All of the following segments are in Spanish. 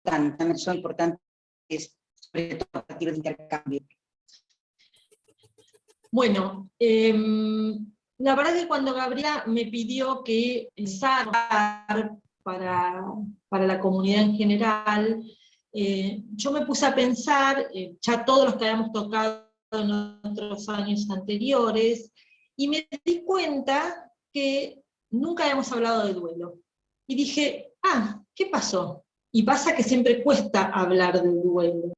también son importantes, sobre todo a partir de intercambio. Bueno, la verdad que cuando Gabriela me pidió que pensara para la comunidad en general, yo me puse a pensar, ya todos los que habíamos tocado en otros años anteriores, y me di cuenta que nunca habíamos hablado de duelo. Y dije, ¿qué pasó? Y pasa que siempre cuesta hablar del duelo.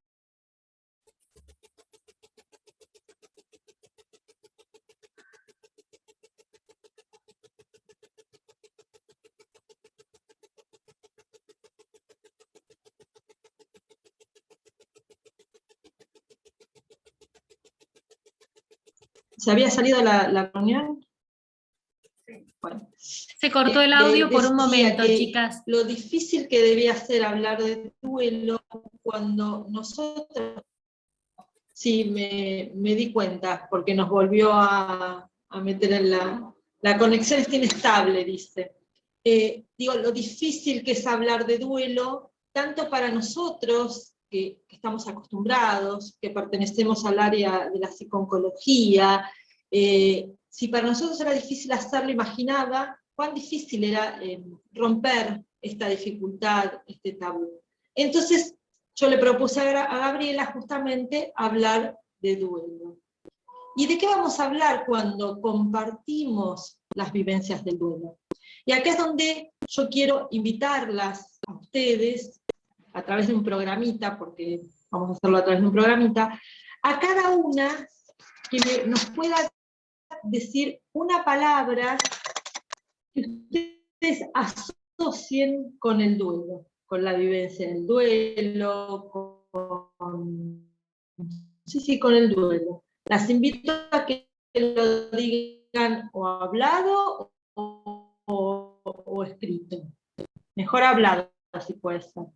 ¿Se había salido la reunión? Bueno. Se cortó el audio por un momento, que chicas. Lo difícil que debía ser hablar de duelo cuando nosotros... Sí, me di cuenta, porque nos volvió a meter en la conexión está inestable, dice. Digo, lo difícil que es hablar de duelo, tanto para nosotros, que estamos acostumbrados, que pertenecemos al área de la psico-oncología, si para nosotros era difícil hacerlo, imaginaba cuán difícil era romper esta dificultad, este tabú. Entonces, yo le propuse a Gabriela justamente hablar de duelo. ¿Y de qué vamos a hablar cuando compartimos las vivencias del duelo? Y acá es donde yo quiero invitarlas a ustedes, a través de un programita, porque vamos a hacerlo a través de un programita, a cada una que nos pueda decir una palabra que ustedes asocien con el duelo, con la vivencia del duelo, con el duelo. Las invito a que lo digan o hablado o escrito. Mejor hablado, si puede ser.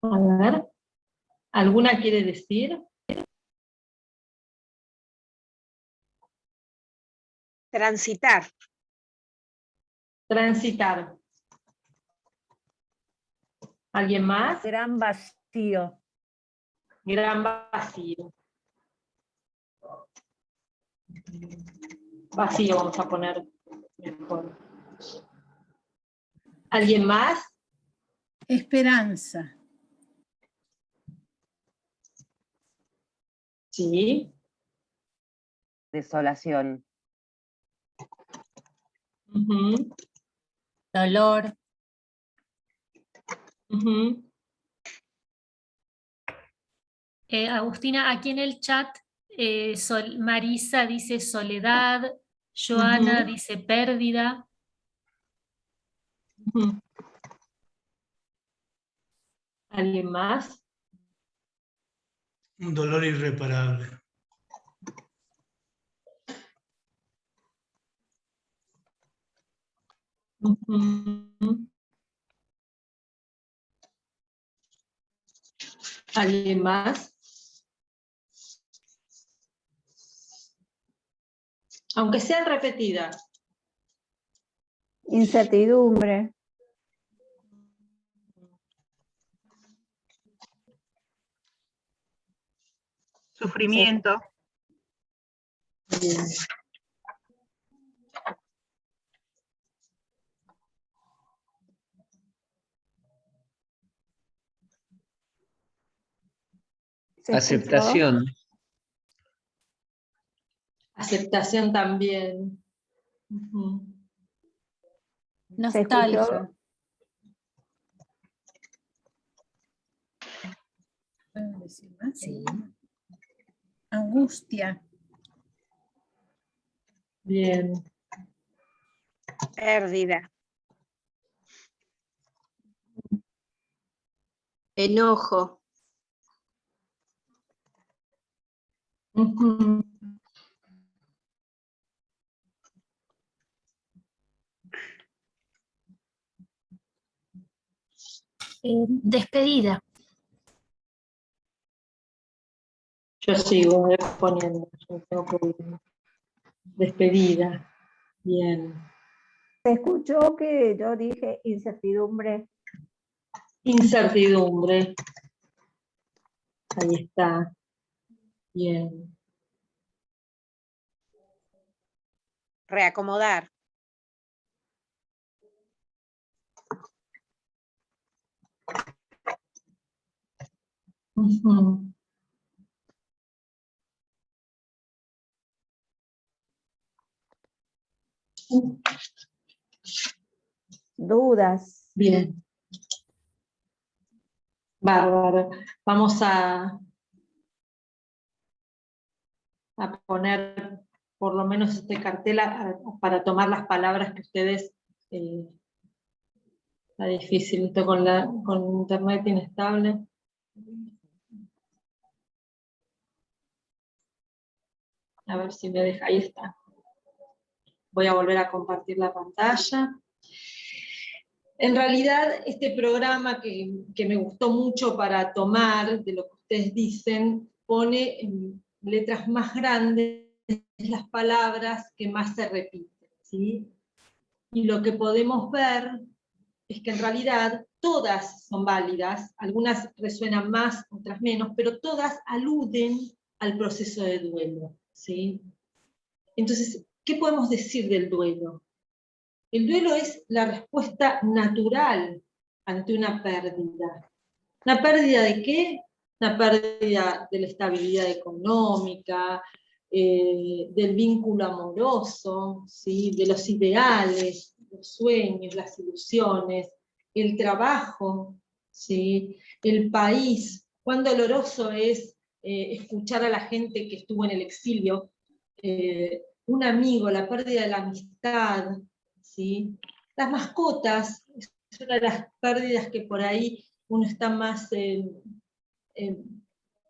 A ver, ¿alguna quiere decir? Transitar. Transitar. ¿Alguien más? Gran vacío. Gran vacío. Vacío vamos a poner mejor. ¿Alguien más? Esperanza. Sí. Desolación. Dolor. Agustina, aquí en el chat, Marisa dice soledad, Joana dice pérdida. ¿Alguien más? Un dolor irreparable. ¿Alguien más? Aunque sean repetidas. Incertidumbre. Sufrimiento. Bien. Aceptación. Aceptación también. Nostalgia. ¿Puedo decir más? Sí. Angustia. Bien. Pérdida. Enojo. Despedida. Yo sigo poniendo. No tengo problema. Despedida. Bien. Se escuchó que yo dije incertidumbre. incertidumbre. Ahí está. Bien. Reacomodar. Ujú. Dudas. Bien. Bárbaro. Vamos a poner por lo menos este cartel para tomar las palabras que ustedes... está difícil esto con internet inestable. A ver si me deja, ahí está. Voy a volver a compartir la pantalla. En realidad, este programa que me gustó mucho para tomar de lo que ustedes dicen, pone en letras más grandes las palabras que más se repiten, ¿sí? Y lo que podemos ver es que en realidad todas son válidas, algunas resuenan más, otras menos, pero todas aluden al proceso de duelo, ¿sí? Entonces, ¿qué podemos decir del duelo? El duelo es la respuesta natural ante una pérdida. ¿Una pérdida de qué? Una pérdida de la estabilidad económica, del vínculo amoroso, ¿sí? De los ideales, los sueños, las ilusiones, el trabajo, ¿sí? El país. Cuán doloroso es escuchar a la gente que estuvo en el exilio, un amigo, la pérdida de la amistad, ¿sí? Las mascotas, es una de las pérdidas que por ahí uno está más,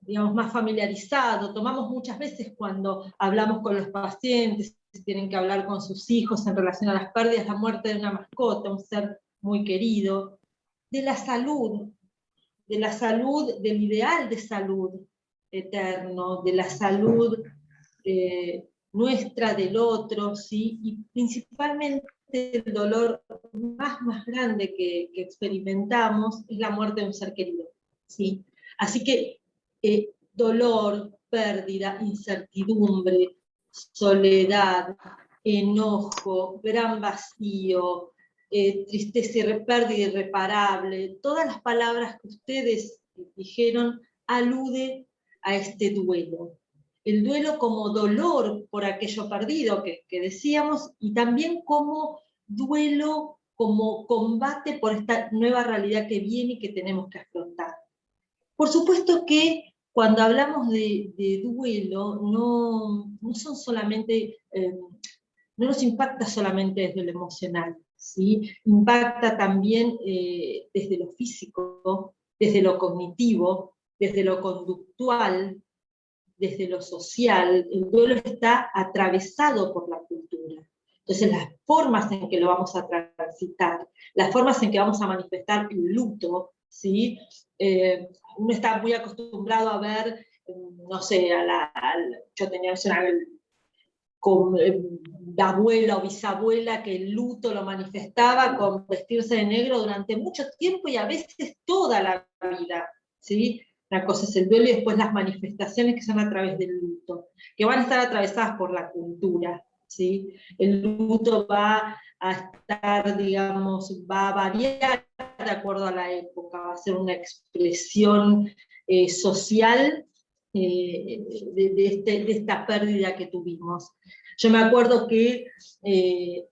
digamos, más familiarizado. Tomamos muchas veces cuando hablamos con los pacientes, tienen que hablar con sus hijos en relación a las pérdidas, la muerte de una mascota, un ser muy querido. De la salud, del ideal de salud eterno, de la salud nuestra, del otro, ¿sí? Y principalmente el dolor más grande que experimentamos es la muerte de un ser querido, ¿sí? Así que dolor, pérdida, incertidumbre, soledad, enojo, gran vacío, tristeza y pérdida irreparable, todas las palabras que ustedes dijeron aluden a este duelo. El duelo como dolor por aquello perdido que decíamos, y también como duelo, como combate por esta nueva realidad que viene y que tenemos que afrontar. Por supuesto que cuando hablamos de duelo, no son solamente, no nos impacta solamente desde lo emocional, ¿sí? Impacta también desde lo físico, desde lo cognitivo, desde lo conductual, desde lo social. El duelo está atravesado por la cultura. Entonces las formas en que lo vamos a transitar, las formas en que vamos a manifestar el luto, ¿sí? Uno está muy acostumbrado a ver, no sé, yo tenía con la abuela o bisabuela que el luto lo manifestaba con vestirse de negro durante mucho tiempo y a veces toda la vida, ¿sí? Una cosa es el duelo y después las manifestaciones que son a través del luto, que van a estar atravesadas por la cultura, ¿sí? El luto va a estar, digamos, va a variar de acuerdo a la época, va a ser una expresión social de esta pérdida que tuvimos. Yo me acuerdo que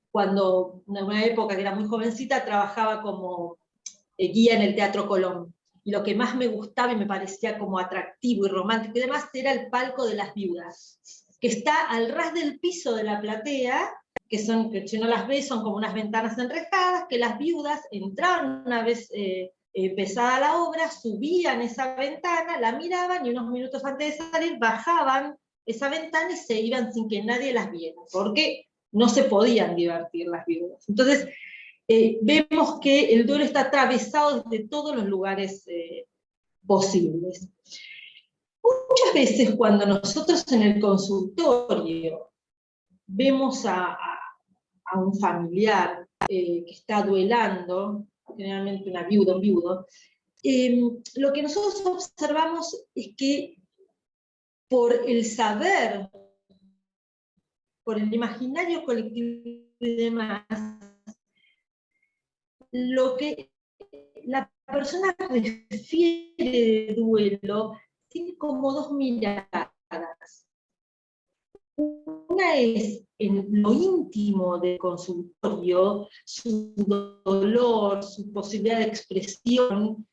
cuando, en una época que era muy jovencita, trabajaba como guía en el Teatro Colón. Y lo que más me gustaba y me parecía como atractivo y romántico y demás era el palco de las viudas, que está al ras del piso de la platea, que si uno las ve, son como unas ventanas enrejadas, que las viudas entraban una vez empezada la obra, subían esa ventana, la miraban y unos minutos antes de salir bajaban esa ventana y se iban sin que nadie las viera, porque no se podían divertir las viudas. Entonces, vemos que el duelo está atravesado desde todos los lugares posibles. Muchas veces cuando nosotros en el consultorio vemos a un familiar que está duelando, generalmente una viuda, un viudo, lo que nosotros observamos es que por el saber, por el imaginario colectivo y demás, lo que la persona refiere de duelo tiene como dos miradas. Una es en lo íntimo del consultorio, su dolor, su posibilidad de expresión,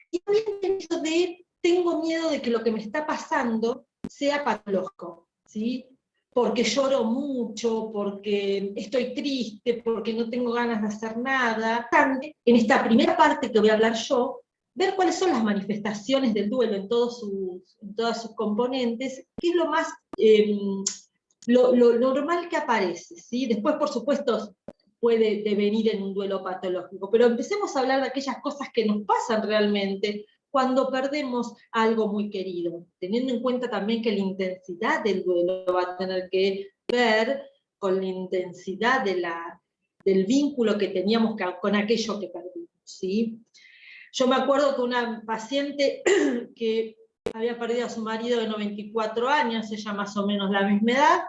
y también eso de tengo miedo de que lo que me está pasando sea patológico, ¿sí? Porque lloro mucho, porque estoy triste, porque no tengo ganas de hacer nada. En esta primera parte que voy a hablar yo, ver cuáles son las manifestaciones del duelo en todas sus componentes, qué es lo más, lo normal que aparece, ¿sí? Después, por supuesto, puede devenir en un duelo patológico, pero empecemos a hablar de aquellas cosas que nos pasan realmente cuando perdemos algo muy querido, teniendo en cuenta también que la intensidad del duelo va a tener que ver con la intensidad del vínculo que teníamos con aquello que perdimos, ¿sí? Yo me acuerdo que una paciente que había perdido a su marido de 94 años, ella más o menos la misma edad,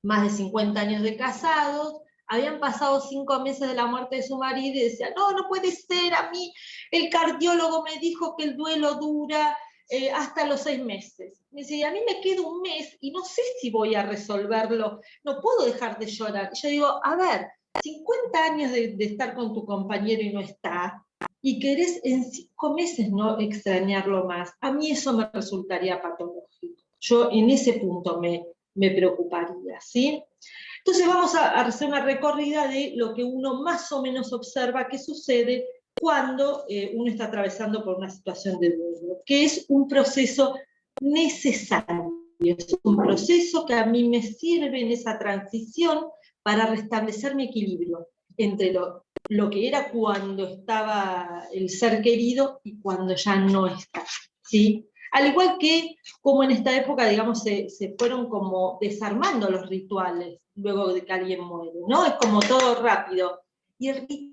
más de 50 años de casados, habían pasado 5 meses de la muerte de su marido y decía, no, no puede ser, a mí el cardiólogo me dijo que el duelo dura hasta los 6 meses. Me decía, a mí me queda un mes y no sé si voy a resolverlo, no puedo dejar de llorar. Y yo digo, a ver, 50 años de estar con tu compañero y no está, y querés en 5 meses no extrañarlo más, a mí eso me resultaría patológico. Yo en ese punto me preocuparía, ¿sí? Entonces vamos a hacer una recorrida de lo que uno más o menos observa que sucede cuando uno está atravesando por una situación de duelo, que es un proceso necesario, es un proceso que a mí me sirve en esa transición para restablecer mi equilibrio entre lo que era cuando estaba el ser querido y cuando ya no está, ¿sí? Al igual que como en esta época, digamos, se fueron como desarmando los rituales luego de que alguien muere, ¿no? Es como todo rápido. Y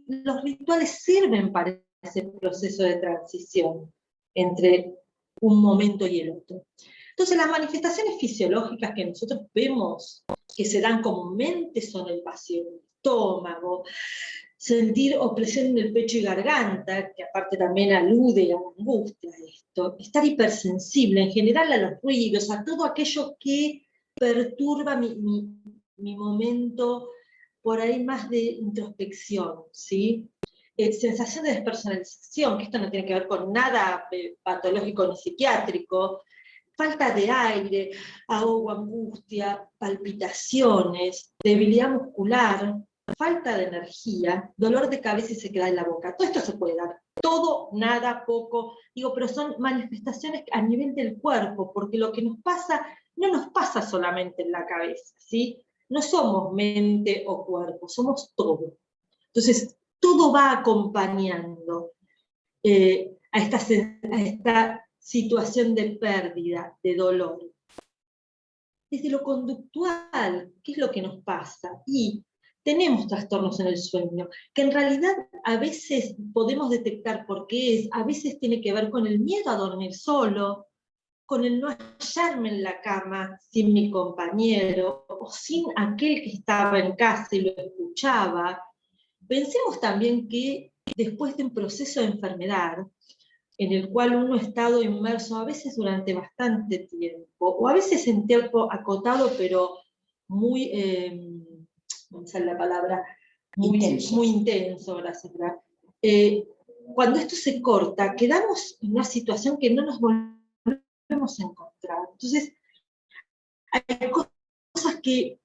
los rituales sirven para ese proceso de transición entre un momento y el otro. Entonces, las manifestaciones fisiológicas que nosotros vemos que se dan comúnmente son el vacío del estómago, sentir opresión en el pecho y garganta, que aparte también alude a la angustia esto, estar hipersensible en general a los ruidos, a todo aquello que perturba mi momento por ahí más de introspección, ¿sí? Sensación de despersonalización, que esto no tiene que ver con nada patológico ni psiquiátrico, falta de aire, ahogo, angustia, palpitaciones, debilidad muscular, falta de energía, dolor de cabeza y sequedad en la boca. Todo esto se puede dar, todo, nada, poco, digo, pero son manifestaciones a nivel del cuerpo, porque lo que nos pasa no nos pasa solamente en la cabeza, ¿sí? No somos mente o cuerpo, somos todo. Entonces, todo va acompañando a esta situación de pérdida, de dolor. Desde lo conductual, ¿qué es lo que nos pasa? Y tenemos trastornos en el sueño, que en realidad a veces podemos detectar por qué es, a veces tiene que ver con el miedo a dormir solo, con el no hallarme en la cama sin mi compañero, o sin aquel que estaba en casa y lo escuchaba. Pensemos también que después de un proceso de enfermedad, en el cual uno ha estado inmerso a veces durante bastante tiempo, o a veces en tiempo acotado, pero muy, ¿cómo sale la palabra? Muy intenso, gracias. Cuando esto se corta, quedamos en una situación que no nos volvemos a encontrar. Entonces, hay cosas que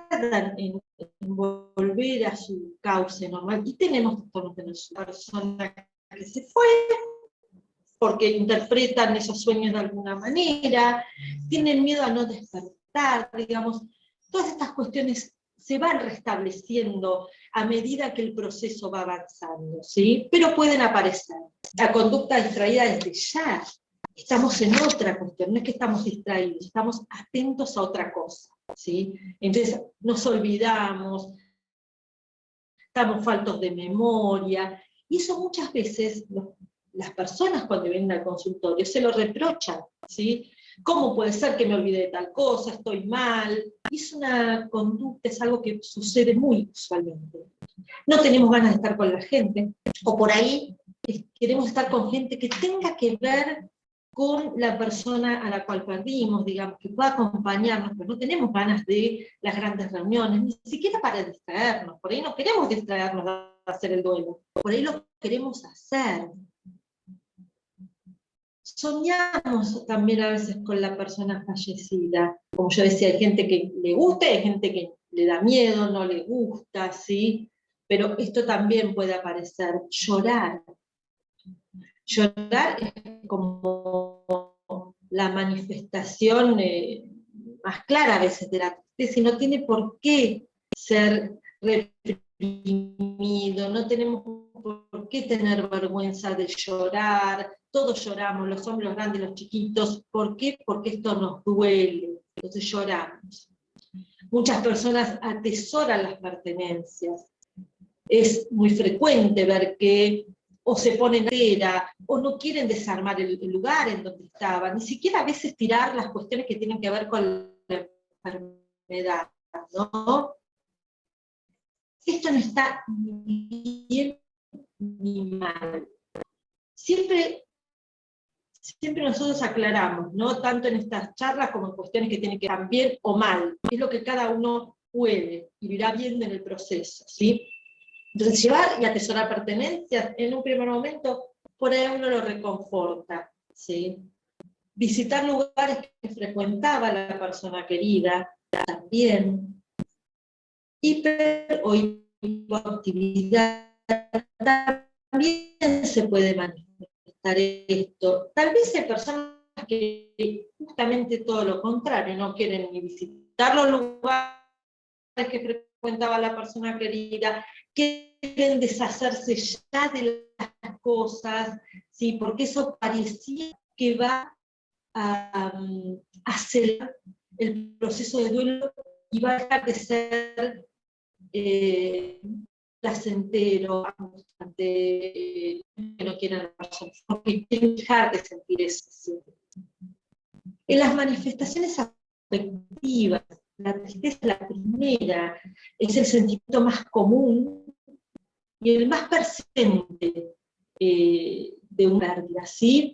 tardan en volver a su cauce normal, y tenemos trastornos de la persona que se fue, porque interpretan esos sueños de alguna manera, tienen miedo a no despertar, digamos, todas estas cuestiones se van restableciendo a medida que el proceso va avanzando, ¿sí? Pero pueden aparecer. La conducta distraída desde ya, estamos en otra cuestión, no es que estamos distraídos, estamos atentos a otra cosa, ¿sí? Entonces nos olvidamos, estamos faltos de memoria, Y eso muchas veces las personas cuando vienen al consultorio se lo reprochan, ¿sí? ¿Cómo puede ser que me olvide de tal cosa? Estoy mal. Y es una conducta, es algo que sucede muy usualmente. No tenemos ganas de estar con la gente, o por ahí queremos estar con gente que tenga que ver con la persona a la cual perdimos, digamos, que pueda acompañarnos, pero no tenemos ganas de las grandes reuniones, ni siquiera para distraernos, por ahí no queremos distraernos de hacer el duelo, por ahí lo queremos hacer. Soñamos también a veces con la persona fallecida, como yo decía, hay gente que le gusta, hay gente que le da miedo, no le gusta, ¿sí? Pero esto también puede aparecer, llorar. Llorar es como la manifestación más clara a veces de la tristeza, y no tiene por qué ser reprimido, no tenemos por qué tener vergüenza de llorar, todos lloramos, los hombres, los grandes, los chiquitos. ¿Por qué? Porque esto nos duele, entonces lloramos. Muchas personas atesoran las pertenencias. Es muy frecuente ver que o se ponen entera, o no quieren desarmar el lugar en donde estaban, ni siquiera a veces tirar las cuestiones que tienen que ver con la enfermedad, ¿no? Esto no está ni bien ni mal. Siempre nosotros aclaramos, no tanto en estas charlas como en cuestiones que tienen que estar bien o mal, es lo que cada uno puede y irá viendo en el proceso, ¿sí? Entonces llevar y atesorar pertenencias en un primer momento, por ahí uno lo reconforta, ¿sí? Visitar lugares que frecuentaba la persona querida, también. Hiperactividad, también se puede manifestar esto. Tal vez hay personas que justamente todo lo contrario, no quieren ni visitar los lugares que frecuentaba la persona querida, quieren deshacerse ya de las cosas, ¿sí? Porque eso parecía que va a acelerar el proceso de duelo y va a dejar de ser placentero, que no quieran a la persona, porque quieren dejar de sentir eso. ¿Sí? En las manifestaciones afectivas, la tristeza es la primera, es el sentimiento más común y el más presente de una pérdida, ¿sí?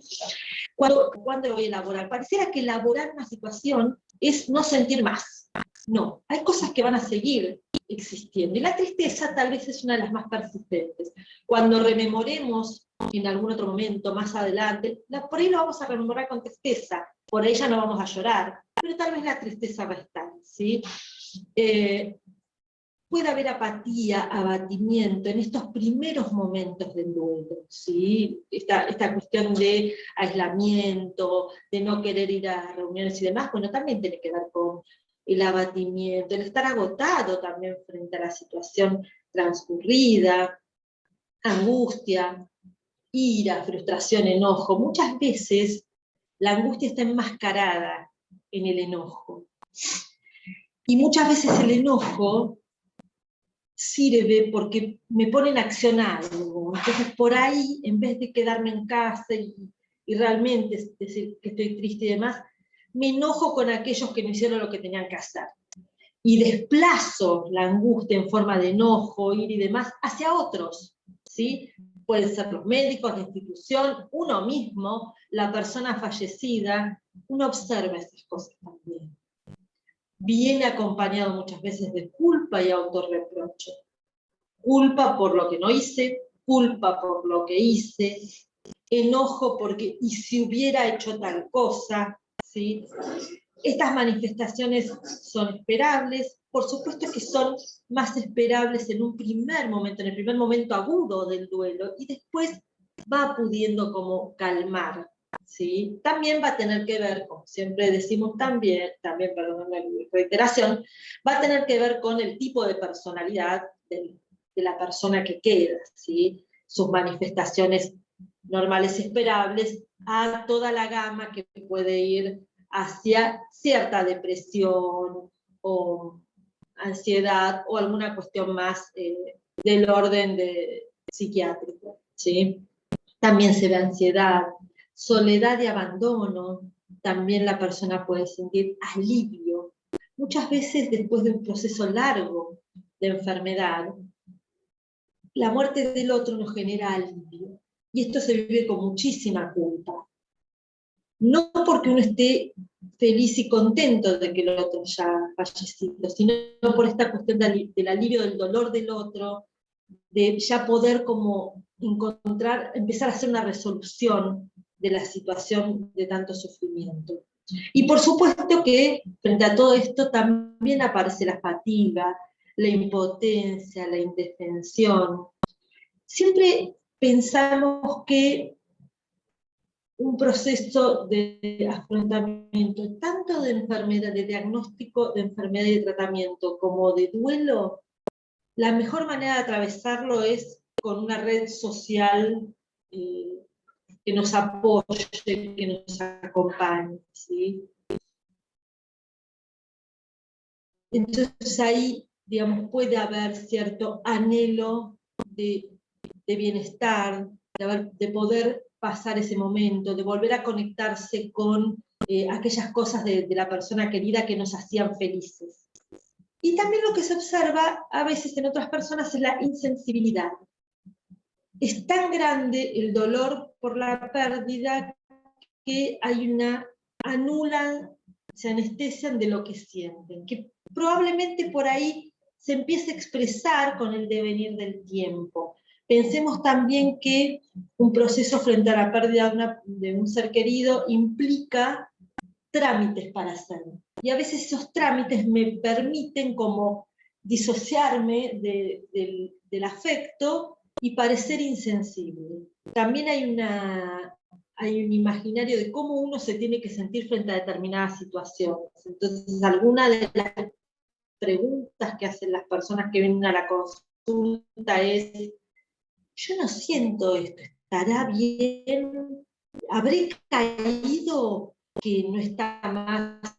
Cuando voy a elaborar, pareciera que elaborar una situación es no sentir más. No, hay cosas que van a seguir existiendo, y la tristeza tal vez es una de las más persistentes. Cuando rememoremos en algún otro momento, más adelante, por ahí lo vamos a rememorar con tristeza, por ahí ya no vamos a llorar, pero tal vez la tristeza va a estar, ¿sí? Puede haber apatía, abatimiento en estos primeros momentos del duelo, ¿sí? Esta cuestión de aislamiento, de no querer ir a reuniones y demás, bueno, también tiene que ver con el abatimiento, el estar agotado también frente a la situación transcurrida, angustia, ira, frustración, enojo. Muchas veces la angustia está enmascarada en el enojo. Y muchas veces el enojo sirve porque me pone en acción algo. Entonces por ahí, en vez de quedarme en casa y realmente decir que estoy triste y demás, me enojo con aquellos que no hicieron lo que tenían que hacer. Y desplazo la angustia en forma de enojo, ira y demás hacia otros, ¿sí? Pueden ser los médicos, la institución, uno mismo, la persona fallecida. Uno observa esas cosas también. Viene acompañado muchas veces de culpa y autorreproche. Culpa por lo que no hice, culpa por lo que hice, enojo porque, y si hubiera hecho tal cosa, ¿sí? Estas manifestaciones son esperables, por supuesto que son más esperables en un primer momento, en el primer momento agudo del duelo, y después va pudiendo como calmar, ¿sí? También va a tener que ver, como siempre decimos también, perdón la reiteración, va a tener que ver con el tipo de personalidad de la persona que queda, ¿sí? Sus manifestaciones normales esperables, a toda la gama que puede ir hacia cierta depresión o ansiedad o alguna cuestión más del orden psiquiátrico. ¿sí? También se ve ansiedad, soledad y abandono. También la persona puede sentir alivio. Muchas veces después de un proceso largo de enfermedad, la muerte del otro nos genera alivio. Y esto se vive con muchísima culpa. No porque uno esté feliz y contento de que el otro haya fallecido, sino por esta cuestión del alivio del dolor del otro, de ya poder como empezar a hacer una resolución de la situación de tanto sufrimiento. Y por supuesto que frente a todo esto también aparece la fatiga, la impotencia, la indefensión. Siempre pensamos que un proceso de afrontamiento, tanto de enfermedad, de diagnóstico de enfermedad y de tratamiento, como de duelo, la mejor manera de atravesarlo es con una red social que nos apoye, que nos acompañe, ¿sí? Entonces ahí, digamos, puede haber cierto anhelo de bienestar, de poder pasar ese momento, de volver a conectarse con aquellas cosas de la persona querida que nos hacían felices. Y también lo que se observa a veces en otras personas es la insensibilidad. Es tan grande el dolor por la pérdida que anulan, se anestesian de lo que sienten, que probablemente por ahí se empiece a expresar con el devenir del tiempo. Pensemos también que un proceso frente a la pérdida de un ser querido implica trámites para hacer. Y a veces esos trámites me permiten como disociarme del afecto y parecer insensible. También hay un imaginario de cómo uno se tiene que sentir frente a determinadas situaciones. Entonces, alguna de las preguntas que hacen las personas que vienen a la consulta es: yo no siento esto, ¿estará bien? ¿Habré caído que no está más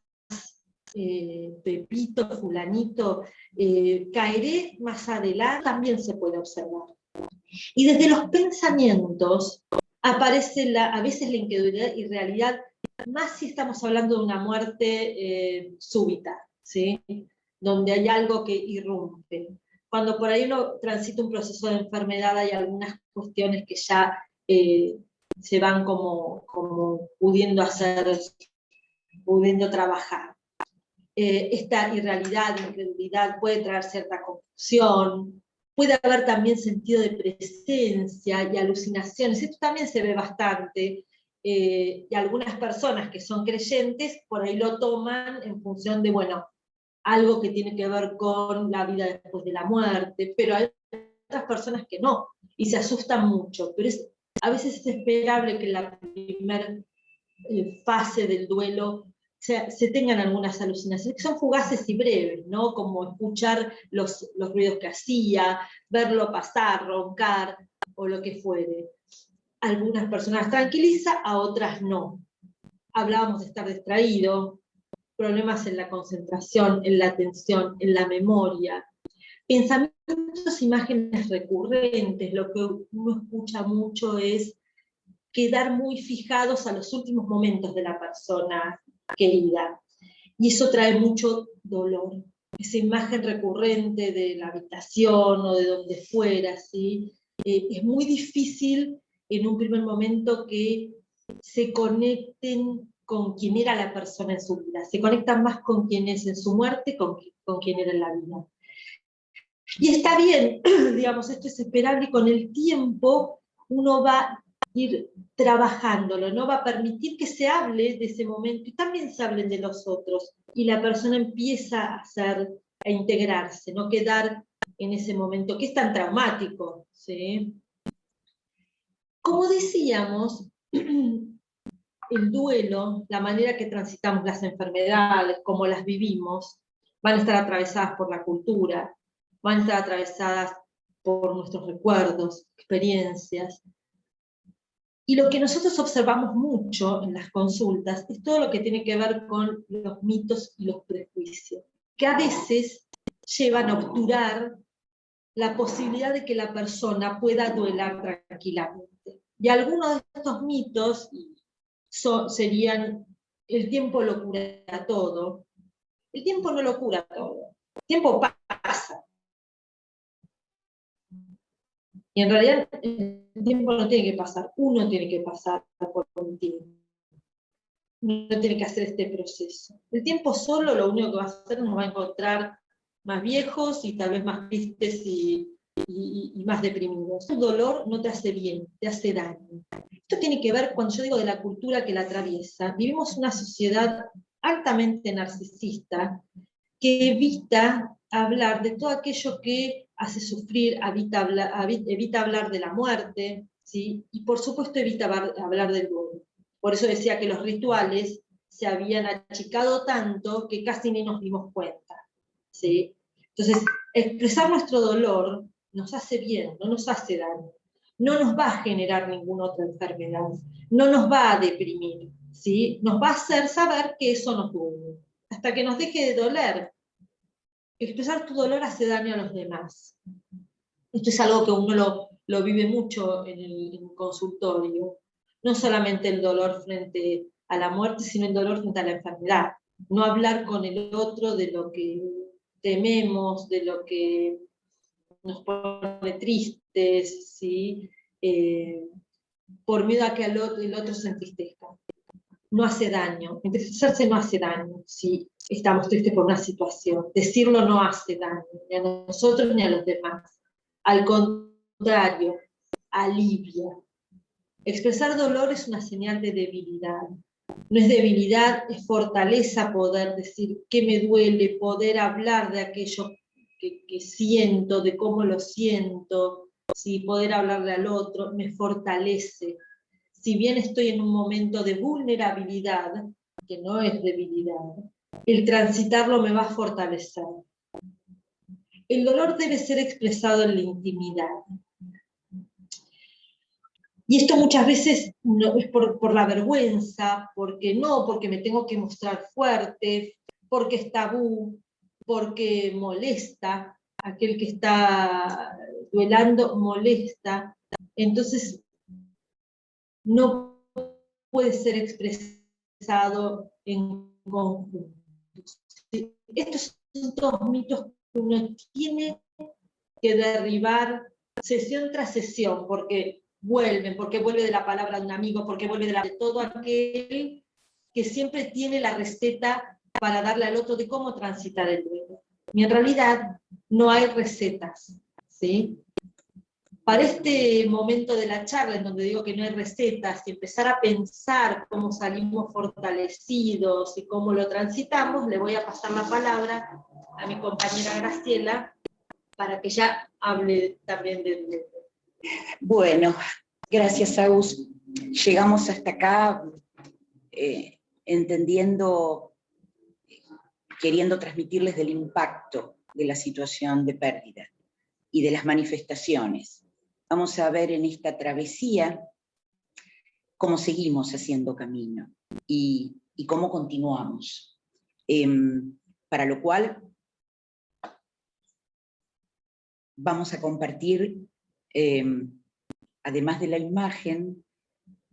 Pepito, fulanito? ¿Caeré más adelante? También se puede observar. Y desde los pensamientos aparece a veces la incredulidad y realidad, más si estamos hablando de una muerte súbita, ¿sí? Donde hay algo que irrumpe. Cuando por ahí uno transita un proceso de enfermedad, hay algunas cuestiones que ya se van como pudiendo trabajar. Esta irrealidad, incredulidad puede traer cierta confusión, puede haber también sentido de presencia y alucinaciones. Esto también se ve bastante, y algunas personas que son creyentes por ahí lo toman en función de, bueno, algo que tiene que ver con la vida después de la muerte, pero hay otras personas que no, y se asustan mucho, pero a veces es esperable que en la primera fase del duelo se tengan algunas alucinaciones, que son fugaces y breves, ¿no? Como escuchar los ruidos que hacía, verlo pasar, roncar, o lo que fuere. Algunas personas tranquiliza, a otras no. Hablábamos de estar distraído, problemas en la concentración, en la atención, en la memoria, pensamientos, imágenes recurrentes. Lo que uno escucha mucho es quedar muy fijados a los últimos momentos de la persona querida. Y eso trae mucho dolor. Esa imagen recurrente de la habitación o de donde fuera, ¿sí? Es muy difícil en un primer momento que se conecten con quien era la persona en su vida. Se conectan más con quien es en su muerte, con quien era en la vida. Y está bien, digamos, esto es esperable, y con el tiempo uno va a ir trabajándolo, ¿no? Va a permitir que se hable de ese momento y también se hablen de los otros, y la persona empieza a integrarse, no quedar en ese momento que es tan traumático, ¿sí? Como decíamos, el duelo, la manera que transitamos las enfermedades, cómo las vivimos, van a estar atravesadas por la cultura, van a estar atravesadas por nuestros recuerdos, experiencias. Y lo que nosotros observamos mucho en las consultas es todo lo que tiene que ver con los mitos y los prejuicios, que a veces llevan a obturar la posibilidad de que la persona pueda duelar tranquilamente. Y algunos de estos mitos serían: el tiempo lo cura todo. El tiempo no lo cura todo. El tiempo pasa. Y en realidad el tiempo no tiene que pasar, uno tiene que pasar por un tiempo. Uno tiene que hacer este proceso. El tiempo solo lo único que va a hacer, nos va a encontrar más viejos y tal vez más tristes y más deprimidos. El dolor no te hace bien, te hace daño. Esto tiene que ver, cuando yo digo de la cultura que la atraviesa, vivimos una sociedad altamente narcisista que evita hablar de todo aquello que hace sufrir, evita hablar de la muerte, ¿sí? Y por supuesto evita hablar del duelo. Por eso decía que los rituales se habían achicado tanto que casi ni nos dimos cuenta, ¿sí? Entonces, expresar nuestro dolor nos hace bien, no nos hace daño. No nos va a generar ninguna otra enfermedad, no nos va a deprimir, ¿sí? Nos va a hacer saber que eso nos duele. Hasta que nos deje de doler. Expresar tu dolor hace daño a los demás. Esto es algo que uno lo vive mucho en el consultorio. No solamente el dolor frente a la muerte, sino el dolor frente a la enfermedad. No hablar con el otro de lo que tememos, de lo que nos pone tristes, ¿sí? Por miedo a que el otro se entristezca. No hace daño, entristecerse no hace daño, si estamos tristes por una situación. Decirlo no hace daño, ni a nosotros ni a los demás. Al contrario, alivia. Expresar dolor es una señal de debilidad. No es debilidad, es fortaleza poder decir qué me duele, poder hablar de aquello que siento, de cómo lo siento, ¿sí? Poder hablarle al otro, me fortalece. Si bien estoy en un momento de vulnerabilidad, que no es debilidad, el transitarlo me va a fortalecer. El dolor debe ser expresado en la intimidad. Y esto muchas veces no, es por la vergüenza, porque me tengo que mostrar fuerte, porque es tabú, porque molesta, aquel que está duelando molesta. Entonces, no puede ser expresado en conjunto. ¿Sí? Estos son todos mitos que uno tiene que derribar sesión tras sesión, porque vuelve de la palabra de un amigo, porque vuelve de todo aquel que siempre tiene la receta para darle al otro de cómo transitar el duelo. Y en realidad no hay recetas, ¿sí? Para este momento de la charla, en donde digo que no hay recetas, y empezar a pensar cómo salimos fortalecidos y cómo lo transitamos, le voy a pasar la palabra a mi compañera Graciela, para que ella hable también del duelo. Bueno, gracias, Agus. Llegamos hasta acá entendiendo, queriendo transmitirles del impacto de la situación de pérdida y de las manifestaciones. Vamos a ver en esta travesía cómo seguimos haciendo camino y cómo continuamos. Para lo cual vamos a compartir, además de la imagen,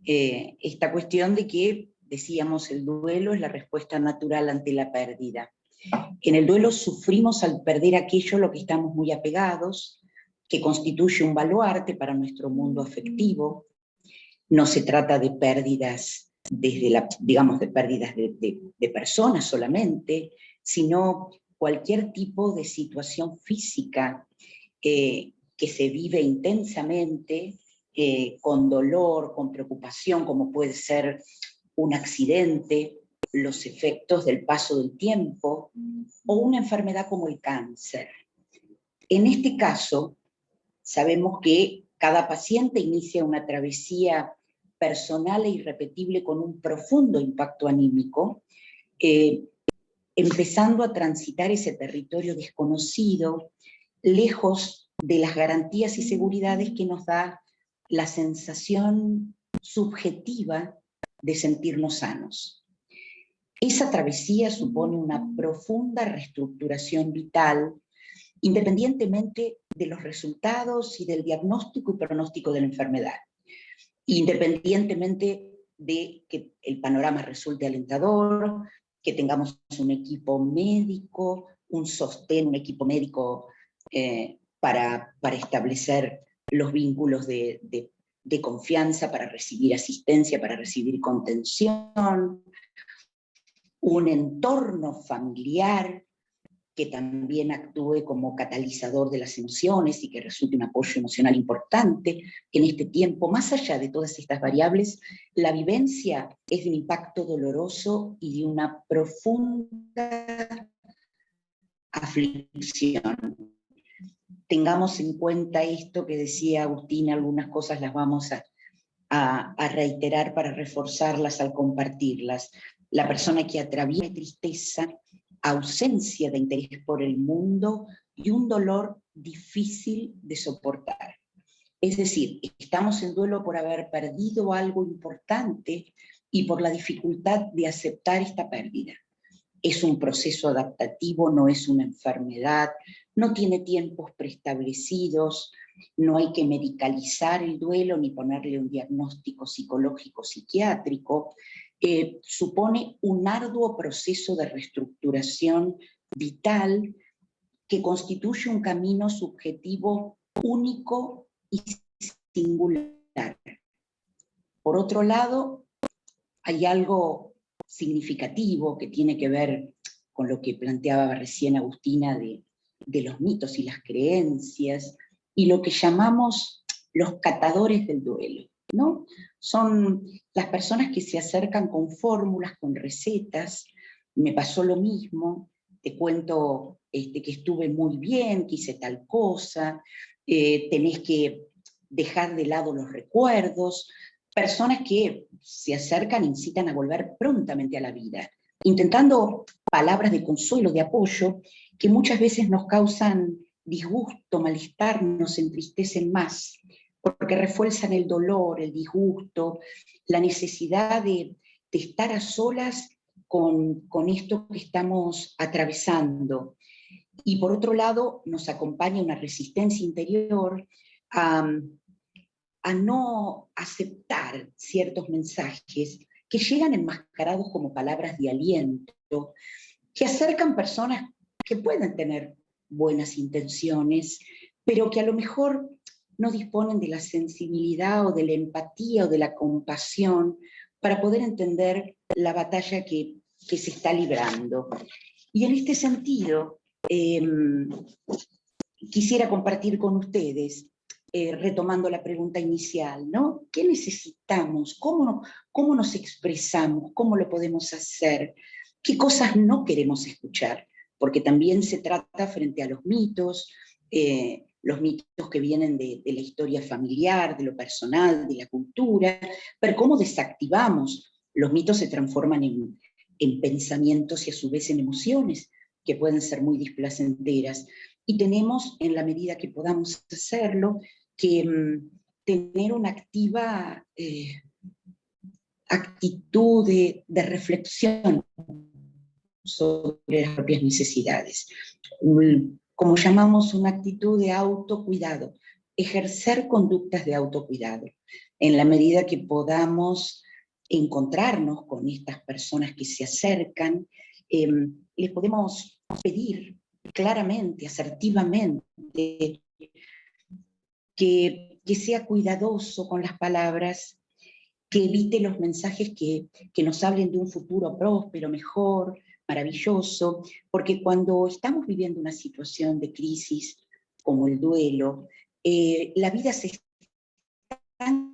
esta cuestión de que, decíamos, el duelo es la respuesta natural ante la pérdida. En el duelo sufrimos al perder aquello a lo que estamos muy apegados, que constituye un baluarte para nuestro mundo afectivo. No se trata de pérdidas, de pérdidas de personas solamente, sino cualquier tipo de situación física que se vive intensamente, con dolor, con preocupación, como puede ser un accidente, los efectos del paso del tiempo, o una enfermedad como el cáncer. En este caso, sabemos que cada paciente inicia una travesía personal e irrepetible con un profundo impacto anímico, empezando a transitar ese territorio desconocido, lejos de las garantías y seguridades que nos da la sensación subjetiva de sentirnos sanos. Esa travesía supone una profunda reestructuración vital, independientemente de los resultados y del diagnóstico y pronóstico de la enfermedad, independientemente de que el panorama resulte alentador, que tengamos un equipo médico, un sostén, un equipo médico para establecer los vínculos de confianza, para recibir asistencia, para recibir contención, un entorno familiar que también actúe como catalizador de las emociones y que resulte un apoyo emocional importante en este tiempo. Más allá de todas estas variables, la vivencia es de un impacto doloroso y de una profunda aflicción. Tengamos en cuenta esto que decía Agustina, algunas cosas las vamos a reiterar para reforzarlas al compartirlas. La persona que atraviesa tristeza, ausencia de interés por el mundo y un dolor difícil de soportar. Es decir, estamos en duelo por haber perdido algo importante y por la dificultad de aceptar esta pérdida. Es un proceso adaptativo, no es una enfermedad, no tiene tiempos preestablecidos, no hay que medicalizar el duelo ni ponerle un diagnóstico psicológico psiquiátrico. Supone un arduo proceso de reestructuración vital que constituye un camino subjetivo único y singular. Por otro lado, hay algo significativo que tiene que ver con lo que planteaba recién Agustina de los mitos y las creencias, y lo que llamamos los catadores del duelo, ¿no? Son las personas que se acercan con fórmulas, con recetas. Me pasó lo mismo, te cuento que estuve muy bien, que hice tal cosa, tenés que dejar de lado los recuerdos. Personas que se acercan e incitan a volver prontamente a la vida, intentando palabras de consuelo, de apoyo, que muchas veces nos causan disgusto, malestar, nos entristecen más, porque refuerzan el dolor, el disgusto, la necesidad de estar a solas con esto que estamos atravesando. Y por otro lado, nos acompaña una resistencia interior a no aceptar ciertos mensajes que llegan enmascarados como palabras de aliento, que acercan personas que pueden tener buenas intenciones, pero que a lo mejor no disponen de la sensibilidad o de la empatía o de la compasión para poder entender la batalla que se está librando. Y en este sentido, quisiera compartir con ustedes, retomando la pregunta inicial, ¿no? ¿Qué necesitamos? ¿Cómo nos expresamos? ¿Cómo lo podemos hacer? ¿Qué cosas no queremos escuchar? Porque también se trata frente a los mitos que vienen de la historia familiar, de lo personal, de la cultura, pero cómo desactivamos. Los mitos se transforman en pensamientos y a su vez en emociones que pueden ser muy displacenteras. Y tenemos, en la medida que podamos hacerlo, que tener una activa actitud de reflexión sobre las propias necesidades. Como llamamos, una actitud de autocuidado, ejercer conductas de autocuidado. En la medida que podamos encontrarnos con estas personas que se acercan, les podemos pedir claramente, asertivamente, que sea cuidadoso con las palabras, que evite los mensajes que nos hablen de un futuro próspero, mejor, maravilloso, porque cuando estamos viviendo una situación de crisis como el duelo, la vida se estanca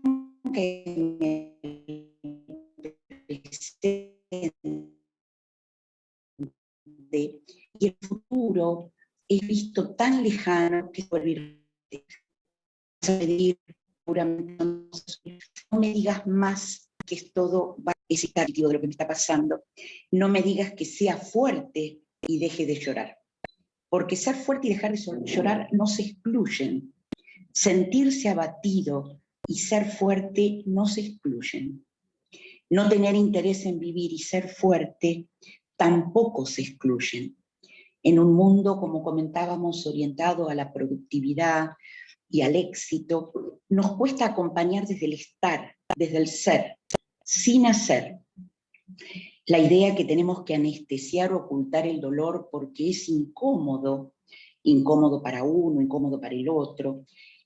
en el presente y el futuro es visto tan lejano que se vuelve pedir puramente, no me digas más que es todo, es estático de lo que me está pasando, no me digas que sea fuerte y deje de llorar, porque ser fuerte y dejar de llorar no se excluyen, sentirse abatido y ser fuerte no se excluyen, no tener interés en vivir y ser fuerte tampoco se excluyen. En un mundo, como comentábamos, orientado a la productividad y al éxito, nos cuesta acompañar desde el estar, desde el ser, sin hacer. La idea que tenemos que anestesiar o ocultar el dolor porque es incómodo, incómodo para uno, incómodo para el otro,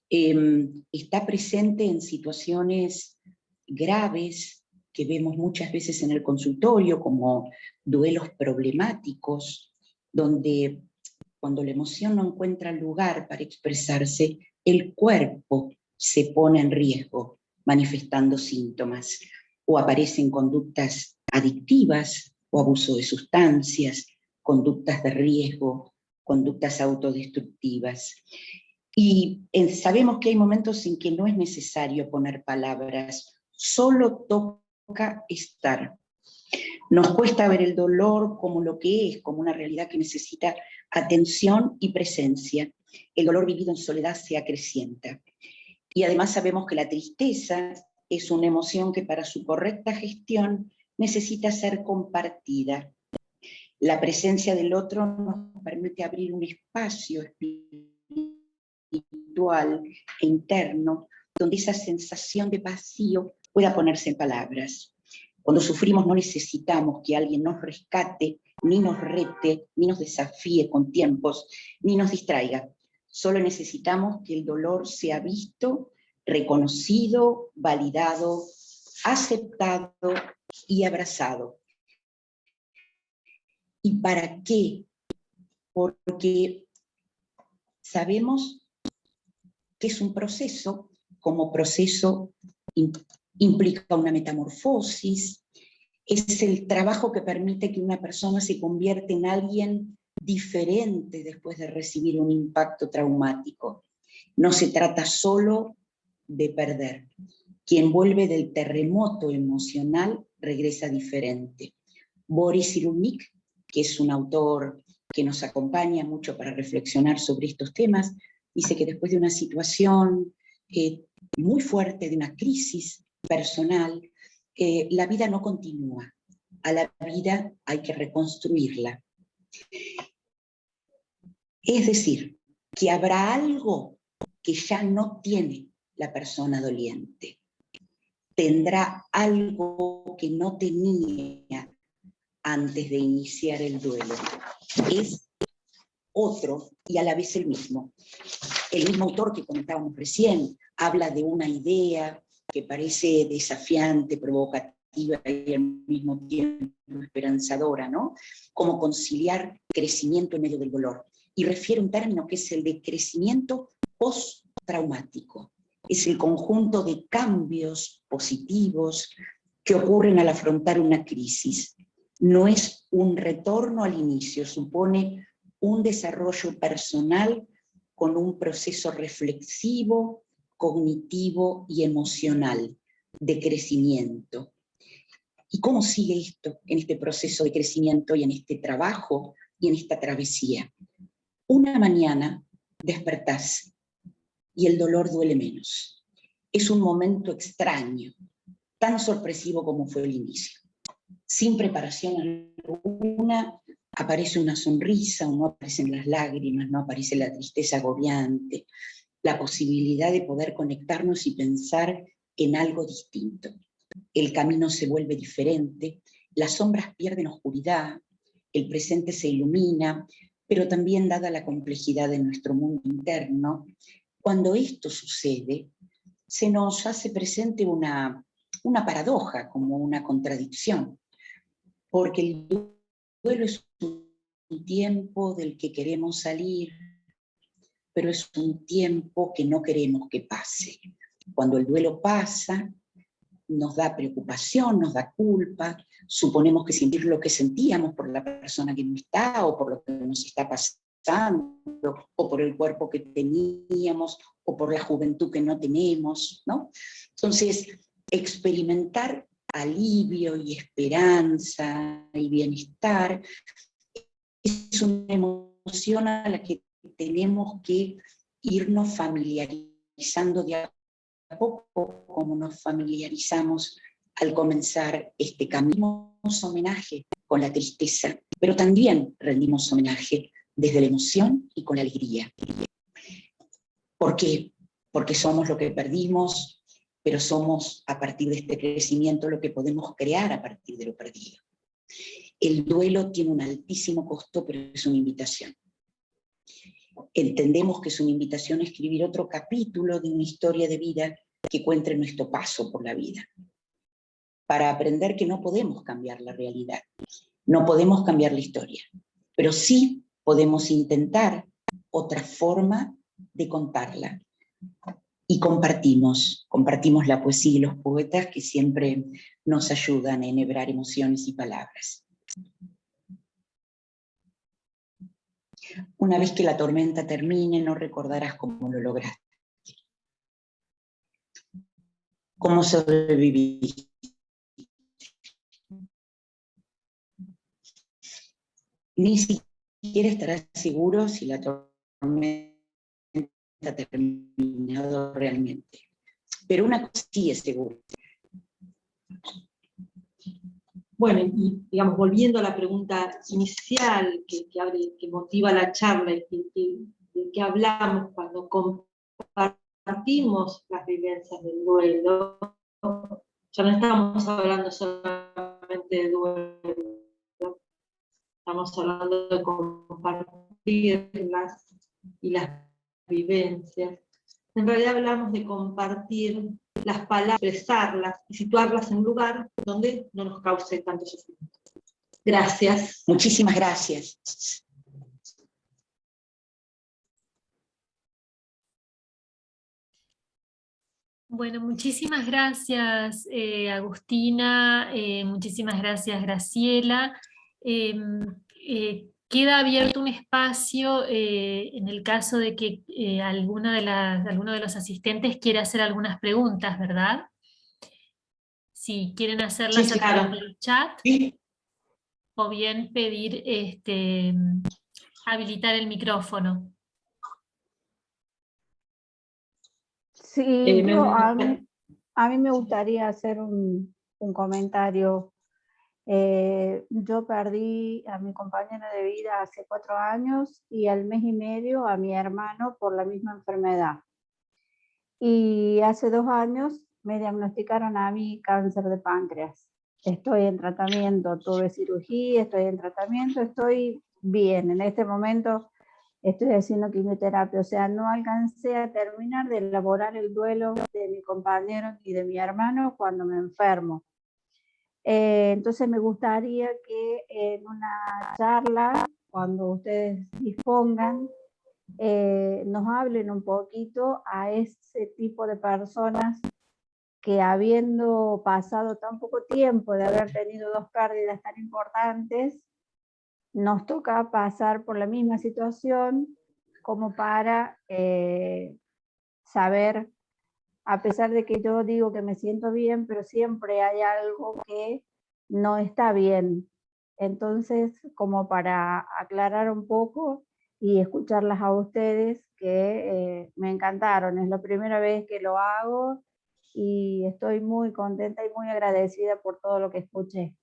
está presente en situaciones graves que vemos muchas veces en el consultorio, como duelos problemáticos, donde cuando la emoción no encuentra lugar para expresarse, el cuerpo se pone en riesgo, manifestando síntomas, o aparecen conductas adictivas o abuso de sustancias, conductas de riesgo, conductas autodestructivas. Y sabemos que hay momentos en que no es necesario poner palabras, solo toca estar. Nos cuesta ver el dolor como lo que es, como una realidad que necesita atención y presencia. El dolor vivido en soledad se acrecienta. Y además sabemos que la tristeza es una emoción que para su correcta gestión necesita ser compartida. La presencia del otro nos permite abrir un espacio espiritual e interno, donde esa sensación de vacío pueda ponerse en palabras. Cuando sufrimos no necesitamos que alguien nos rescate, ni nos rete, ni nos desafíe con tiempos, ni nos distraiga. Solo necesitamos que el dolor sea visto, reconocido, validado, aceptado y abrazado. ¿Y para qué? Porque sabemos que es un proceso, como proceso implica una metamorfosis, es el trabajo que permite que una persona se convierta en alguien diferente después de recibir un impacto traumático. No se trata solo de perder. Quien vuelve del terremoto emocional regresa diferente. Boris Cyrulnik, que es un autor que nos acompaña mucho para reflexionar sobre estos temas, dice que después de una situación muy fuerte, de una crisis personal, la vida no continúa. A la vida hay que reconstruirla. Es decir, que habrá algo que ya no tiene la persona doliente. Tendrá algo que no tenía antes de iniciar el duelo. Es otro y a la vez el mismo. El mismo autor que comentábamos recién habla de una idea que parece desafiante, provocativa y al mismo tiempo esperanzadora, ¿no? Cómo conciliar crecimiento en medio del dolor. Y refiere un término que es el de crecimiento postraumático. Es el conjunto de cambios positivos que ocurren al afrontar una crisis. No es un retorno al inicio, supone un desarrollo personal con un proceso reflexivo, cognitivo y emocional de crecimiento. ¿Y cómo sigue esto en este proceso de crecimiento y en este trabajo y en esta travesía? Una mañana despertás y el dolor duele menos. Es un momento extraño, tan sorpresivo como fue el inicio. Sin preparación alguna, aparece una sonrisa, o no aparecen las lágrimas, no aparece la tristeza agobiante, la posibilidad de poder conectarnos y pensar en algo distinto. El camino se vuelve diferente, las sombras pierden oscuridad, el presente se ilumina, pero también dada la complejidad de nuestro mundo interno, cuando esto sucede, se nos hace presente una paradoja, como una contradicción, porque el duelo es un tiempo del que queremos salir, pero es un tiempo que no queremos que pase. Cuando el duelo pasa, nos da preocupación, nos da culpa, suponemos que sentir lo que sentíamos por la persona que no está, o por lo que nos está pasando, o por el cuerpo que teníamos, o por la juventud que no tenemos, ¿no? Entonces, experimentar alivio y esperanza y bienestar es una emoción a la que tenemos que irnos familiarizando de a poco, como nos familiarizamos al comenzar este camino. Rendimos homenaje con la tristeza, pero también rendimos homenaje desde la emoción y con alegría. ¿Por qué? Porque somos lo que perdimos, pero somos a partir de este crecimiento lo que podemos crear a partir de lo perdido. El duelo tiene un altísimo costo, pero es una invitación. Entendemos que es una invitación a escribir otro capítulo de una historia de vida que cuente nuestro paso por la vida, para aprender que no podemos cambiar la realidad, no podemos cambiar la historia, pero sí podemos intentar otra forma de contarla. Y compartimos la poesía y los poetas que siempre nos ayudan a enhebrar emociones y palabras. Una vez que la tormenta termine, no recordarás cómo lo lograste, cómo sobreviviste. Ni siquiera estarás seguro si la tormenta ha terminado realmente. Pero una cosa sí es segura. Bueno, y digamos, volviendo a la pregunta inicial que motiva la charla y de que hablamos cuando compartimos las vivencias del duelo, ya no estamos hablando solamente de duelo, estamos hablando de compartir las vivencias. En realidad hablamos de compartir las palabras, expresarlas y situarlas en un lugar donde no nos cause tanto sufrimiento. Gracias. Muchísimas gracias. Bueno, muchísimas gracias, Agustina, muchísimas gracias, Graciela. Queda abierto un espacio en el caso de que alguno de los asistentes quiera hacer algunas preguntas, ¿verdad? Si quieren hacerlas Sí, a claro. través del chat, Sí. o bien pedir habilitar el micrófono. Sí, Me a mí me gustaría hacer un comentario. Yo perdí a mi compañero de vida hace 4 años y al mes y medio a mi hermano por la misma enfermedad. Y hace 2 años me diagnosticaron a mí cáncer de páncreas. Estoy en tratamiento, tuve cirugía, estoy en tratamiento, estoy bien. En este momento estoy haciendo quimioterapia, o sea, no alcancé a terminar de elaborar el duelo de mi compañero y de mi hermano cuando me enfermo. Entonces me gustaría que en una charla, cuando ustedes dispongan, nos hablen un poquito a ese tipo de personas que, habiendo pasado tan poco tiempo de haber tenido 2 pérdidas tan importantes, nos toca pasar por la misma situación como para saber, a pesar de que yo digo que me siento bien, pero siempre hay algo que no está bien. Entonces, como para aclarar un poco y escucharlas a ustedes, que me encantaron. Es la primera vez que lo hago y estoy muy contenta y muy agradecida por todo lo que escuché.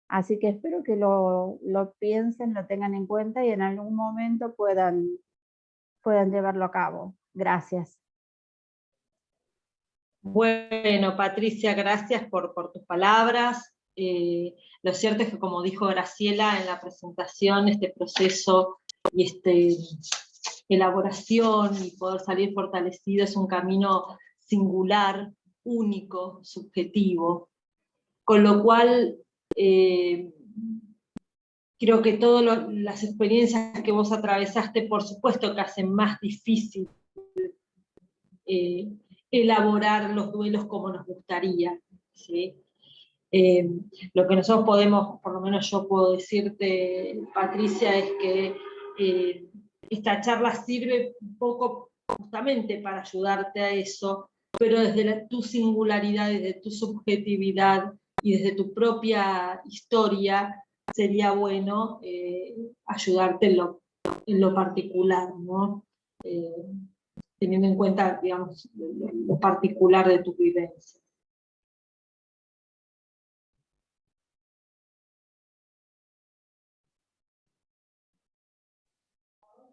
Así que espero que lo piensen, lo tengan en cuenta y en algún momento puedan llevarlo a cabo. Gracias. Bueno, Patricia, gracias por tus palabras. Lo cierto es que, como dijo Graciela en la presentación, este proceso y esta elaboración y poder salir fortalecido es un camino singular, único, subjetivo. Con lo cual, creo que todas las experiencias que vos atravesaste, por supuesto que hacen más difícil elaborar los duelos como nos gustaría, ¿sí? Lo que nosotros podemos, por lo menos yo puedo decirte, Patricia, es que esta charla sirve un poco justamente para ayudarte a eso, pero desde tu singularidad, desde tu subjetividad y desde tu propia historia, sería bueno ayudarte en lo particular, ¿no? Teniendo en cuenta, digamos, lo particular de tu vivencia.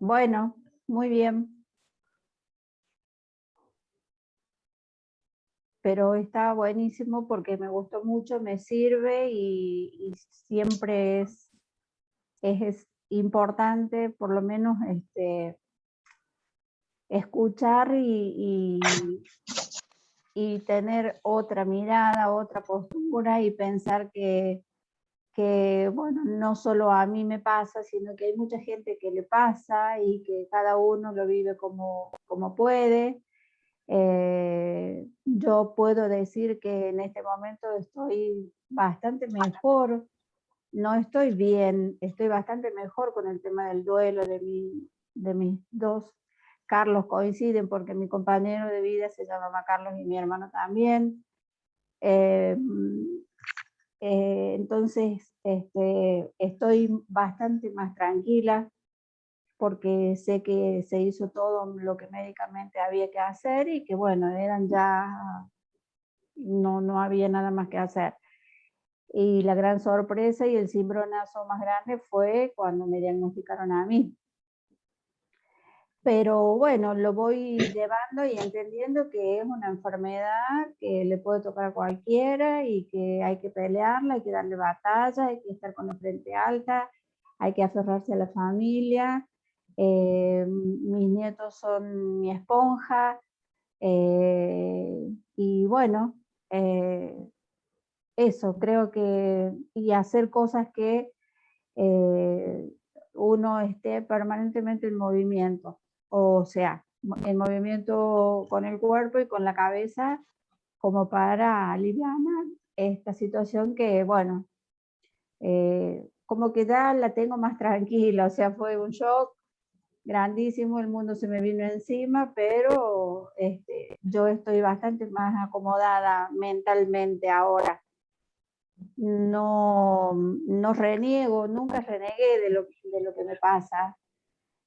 Bueno, muy bien. Pero está buenísimo porque me gustó mucho, me sirve y siempre es importante por lo menos escuchar y tener otra mirada, otra postura y pensar que, bueno, no solo a mí me pasa, sino que hay mucha gente que le pasa y que cada uno lo vive como puede. Yo puedo decir que en este momento estoy bastante mejor, no estoy bien, estoy bastante mejor con el tema del duelo de mis dos Carlos coinciden porque mi compañero de vida se llamaba Carlos y mi hermano también. Entonces estoy bastante más tranquila porque sé que se hizo todo lo que médicamente había que hacer y que bueno, no había nada más que hacer. Y la gran sorpresa y el cimbronazo más grande fue cuando me diagnosticaron a mí. Pero bueno, lo voy llevando y entendiendo que es una enfermedad que le puede tocar a cualquiera y que hay que pelearla, hay que darle batalla, hay que estar con la frente alta, hay que aferrarse a la familia. Mis nietos son mi esponja. Y bueno, eso, creo que, y hacer cosas que uno esté permanentemente en movimiento, o sea, en movimiento con el cuerpo y con la cabeza, como para aliviar esta situación que, bueno, como que ya la tengo más tranquila, o sea, fue un shock grandísimo, el mundo se me vino encima, pero yo estoy bastante más acomodada mentalmente ahora. No reniego, nunca renegué de lo que me pasa.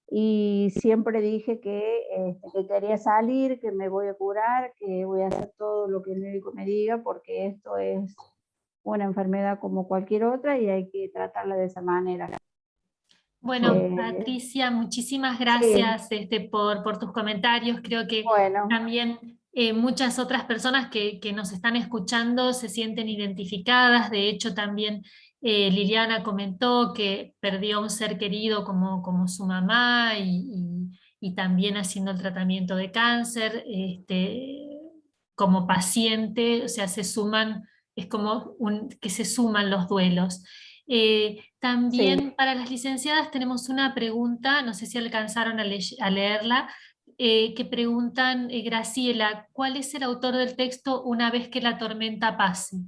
Y siempre dije que quería salir, que me voy a curar, que voy a hacer todo lo que el médico me diga, porque esto es una enfermedad como cualquier otra y hay que tratarla de esa manera. Bueno, Patricia, muchísimas gracias por tus comentarios. Creo que Bueno, también muchas otras personas que nos están escuchando se sienten identificadas. De hecho, también Liliana comentó que perdió a un ser querido como su mamá y también haciendo el tratamiento de cáncer, como paciente, o sea, se suman, es como que se suman los duelos. También sí. para las licenciadas tenemos una pregunta, no sé si alcanzaron a leerla, que preguntan, Graciela, ¿cuál es el autor del texto Una vez que la tormenta pase?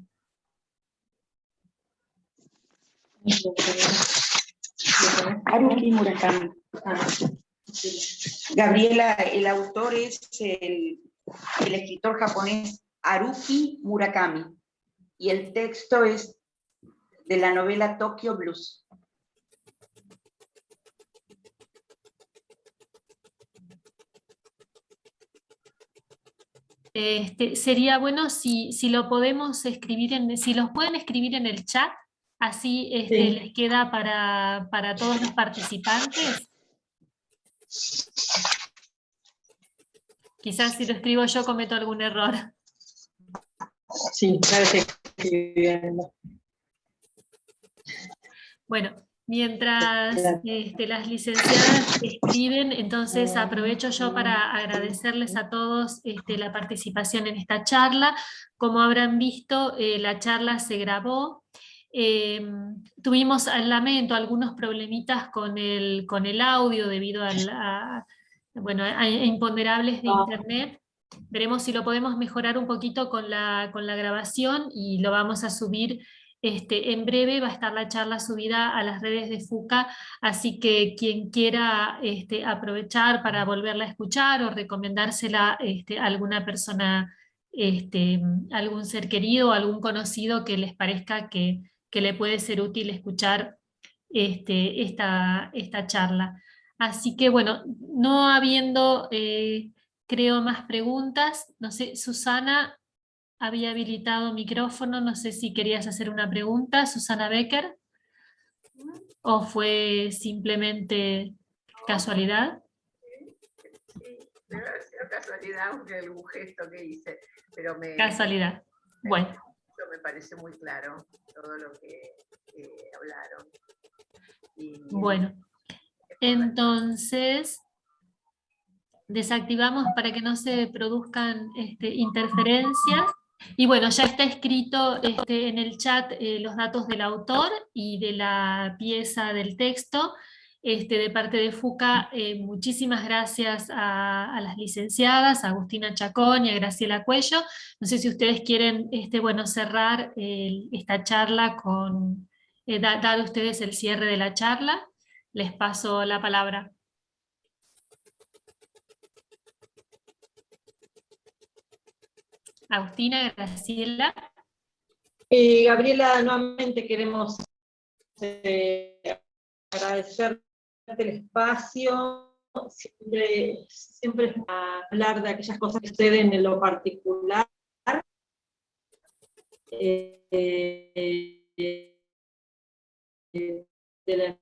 Haruki Murakami. Gabriela, el autor es el escritor japonés Haruki Murakami y el texto es de la novela Tokyo Blues. Sería bueno si lo podemos escribir si los pueden escribir en el chat, así Sí. les queda para todos los participantes. Quizás si lo escribo yo cometo algún error. Sí, claro que escribiendo. Bueno, mientras las licenciadas escriben, entonces aprovecho yo para agradecerles a todos la participación en esta charla. Como habrán visto, la charla se grabó. Tuvimos al lamento algunos problemitas con el audio debido a imponderables de internet. Veremos si lo podemos mejorar un poquito con la grabación y lo vamos a subir. En breve va a estar la charla subida a las redes de FUCA, así que quien quiera aprovechar para volverla a escuchar o recomendársela a alguna persona, algún ser querido o algún conocido que les parezca que le puede ser útil escuchar esta charla. Así que bueno, no habiendo, creo, más preguntas, no sé, Susana había habilitado micrófono, no sé si querías hacer una pregunta, Susana Becker, o fue simplemente... ¿Casualidad? Sí, debe haber sido casualidad, aunque algún gesto que hice, pero Casualidad. Bueno. Eso me parece muy claro, todo lo que hablaron. Bueno, entonces desactivamos para que no se produzcan interferencias. Y bueno, ya está escrito en el chat los datos del autor y de la pieza del texto. De parte de FUCA, muchísimas gracias a las licenciadas, a Agustina Chacón y a Graciela Cuello. No sé si ustedes quieren cerrar esta charla con dar ustedes el cierre de la charla. Les paso la palabra. Agustina, Graciela. Gabriela, nuevamente queremos agradecerte el espacio. Siempre es hablar de aquellas cosas que suceden en lo particular. De la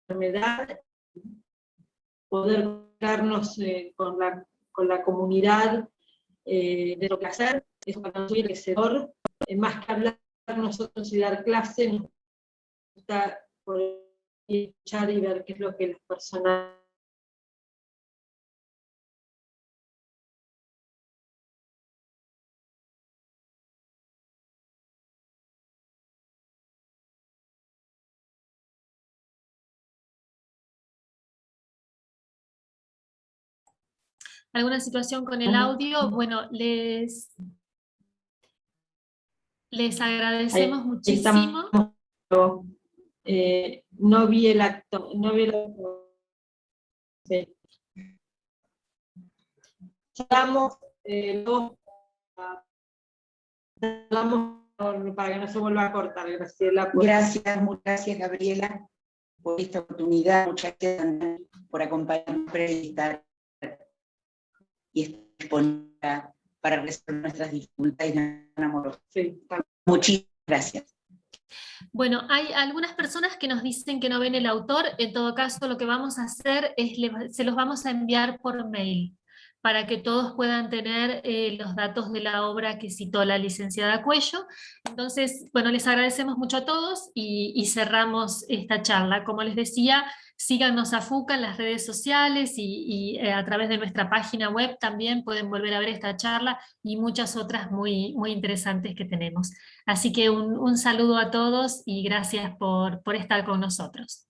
enfermedad, poder darnos con la comunidad de lo que hacer, es para nosotros enriquecedor, más que hablar nosotros y dar clase, nos gusta poder escuchar y ver qué es lo que las personas ¿Alguna situación con el audio? Bueno, les agradecemos muchísimo. No vi el acto, Sí. Para que no se vuelva a cortar, Graciela. Gracias, muchas gracias, Gabriela, por esta oportunidad, muchas gracias por acompañarnos y estar disponible para resolver nuestras dificultades amorosas. Sí. Muchísimas gracias. Bueno, hay algunas personas que nos dicen que no ven el autor. En todo caso, lo que vamos a hacer es, se los vamos a enviar por mail, para que todos puedan tener los datos de la obra que citó la licenciada Cuello. Entonces, bueno, les agradecemos mucho a todos y cerramos esta charla. Como les decía, síganos a FUCA en las redes sociales y a través de nuestra página web también pueden volver a ver esta charla y muchas otras muy, muy interesantes que tenemos. Así que un saludo a todos y gracias por estar con nosotros.